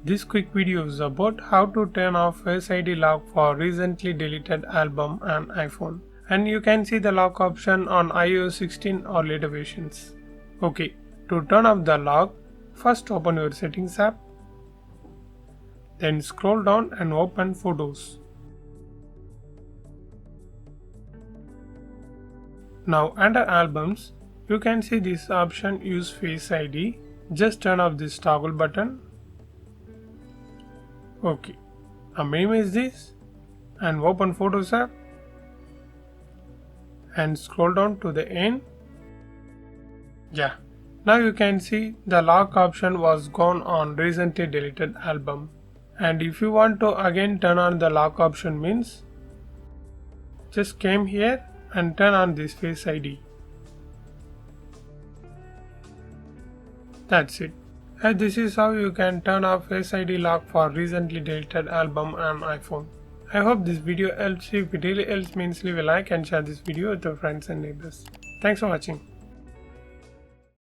This quick video is about how to turn off Face ID lock for recently deleted album and iPhone. And you can see the lock option on iOS 16 or later versions. Okay, to turn off the lock, first open your settings app. Then scroll down and open Photos. Now under Albums, you can see this option Use Face ID. Just turn off this toggle button. Okay, now minimize this and open Photos app and scroll down to the end. Yeah, now you can see the lock option was gone on recently deleted album. And if you want to again turn on the lock option means just came here and turn on this Face ID. That's it. And this is how you can turn off Face ID lock for recently deleted album and iPhone. I hope this video helps you. If it really helps means leave a like and share this video with your friends and neighbors. Thanks for watching.